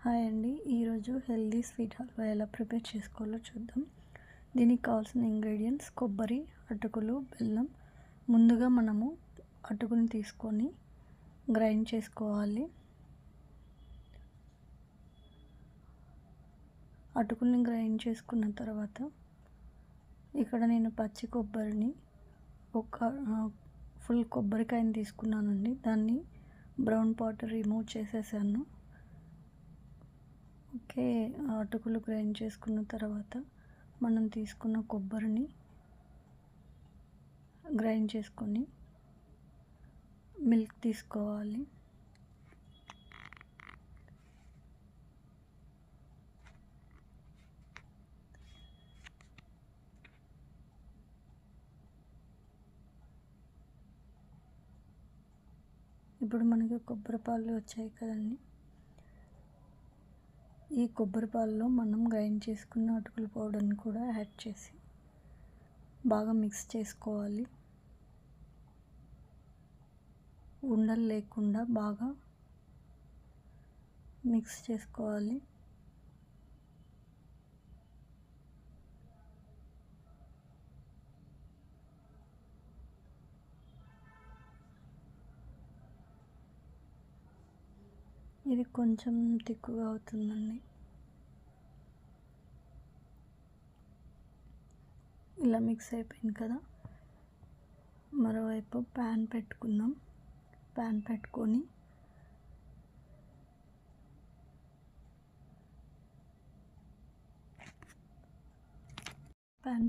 Hi అండి. ఈరోజు healthy sweet halwa ఎలా ప్రిపేర్ చేసుకోవాలో చూద్దాం. దీనికి కావాల్సిన ఇంగ్రీడియంట్స్ కొబ్బరి, అటుకులు, బెల్లం. ముందుగా మనము అటుకుని తీసుకొని గ్రైండ్ చేసుకోవాలి. అటుకుల్ని గ్రైండ్ చేసుకున్న తర్వాత ఇక్కడ నేను పచ్చి కొబ్బరిని ఒక ఫుల్ కొబ్బరికాయని తీసుకున్నానండి. దాన్ని బ్రౌన్ పార్ట్ రిమూవ్ చేసేసాను. ఓకే, అటుకులు గ్రైండ్ చేసుకున్న తర్వాత మనం తీసుకున్న కొబ్బరిని గ్రైండ్ చేసుకొని మిల్క్ తీసుకోవాలి. ఇప్పుడు మనకి కొబ్బరి పాలు వచ్చాయి కదండి. ఈ కొబ్బరి పాలలో మనం గ్రైండ్ చేసుకున్న అటుకుల పౌడర్ని కూడా యాడ్ చేసి బాగా మిక్స్ చేసుకోవాలి. ఉండలు లేకుండా బాగా మిక్స్ చేసుకోవాలి. ఇది కొంచెం తిక్కుగా అవుతుందండి. ఇలా మిక్స్ అయిపోయింది కదా. మరోవైపు ప్యాన్ పెట్టుకుందాం. ప్యాన్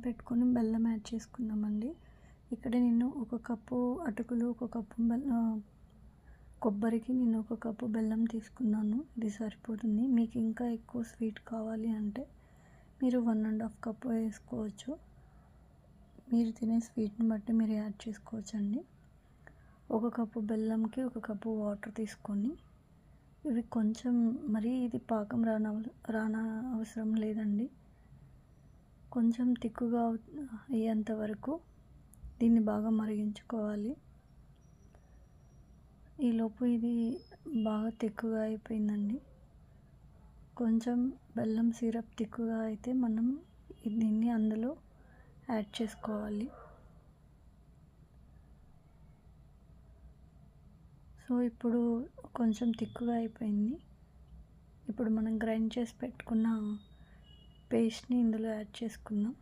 పెట్టుకొని బెల్లం యాడ్ చేసుకుందామండి. ఇక్కడ నేను ఒక కప్పు అటుకులు, ఒక కప్పు కొబ్బరికి నేను ఒక కప్పు బెల్లం తీసుకున్నాను. ఇది సరిపోతుంది. మీకు ఇంకా ఎక్కువ స్వీట్ కావాలి అంటే మీరు 1.5 కప్పు వేసుకోవచ్చు. మీరు తినే స్వీట్ని బట్టి మీరు యాడ్ చేసుకోవచ్చండి. ఒక కప్పు బెల్లంకి ఒక కప్పు వాటర్ తీసుకొని ఇవి కొంచెం మరీ ఇది పాకం రాన అవసరం లేదండి. కొంచెం తిక్కుగా అయ్యేంత వరకు దీన్ని బాగా మరిగించుకోవాలి. ఈలోపు ఇది బాగా తిక్కుగా అయిపోయిందండి. కొంచెం బెల్లం సిరప్ తిక్కుగా అయితే మనం దీన్ని అందులో యాడ్ చేసుకోవాలి. సో ఇప్పుడు కొంచెం తిక్కుగా అయిపోయింది. ఇప్పుడు మనం గ్రైండ్ చేసి పెట్టుకున్న పేస్ట్ని ఇందులో యాడ్ చేసుకుందాం.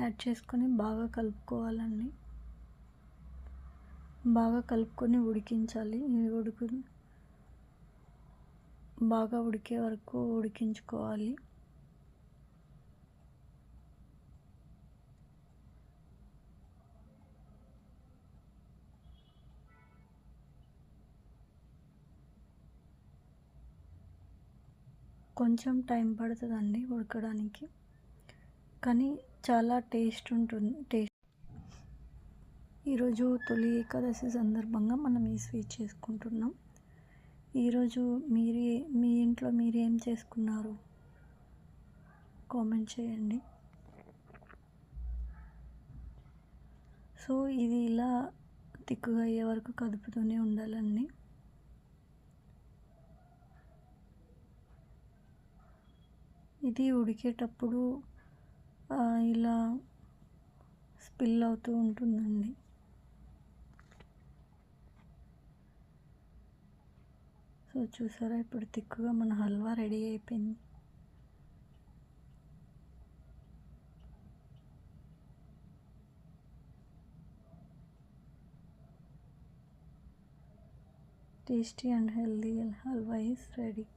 యాడ్ చేసుకొని బాగా కలుపుకోవాలండి. బాగా కలుపుకొని ఉడికించాలి. బాగా ఉడికే వరకు ఉడికించుకోవాలి. కొంచెం టైం పడుతుందండి ఉడకడానికి, కానీ చాలా టేస్ట్ ఉంటుంది. ఈరోజు తొలి ఏకాదశి సందర్భంగా మనం ఈ స్వీట్ చేసుకుంటున్నాం. ఈరోజు మీ ఇంట్లో మీరేం చేసుకున్నారు కామెంట్ చేయండి. సో ఇది ఇలా తిక్కుగా అయ్యే వరకు కదుపుతూనే ఉండాలండి. ఇది ఉడికేటప్పుడు ఇలా స్పిల్ అవుతూ ఉంటుందండి. సో చూసారా, ఇప్పుడు తిక్కుగా మన హల్వా రెడీ అయిపోయింది. Tasty and healthy halwa is ready.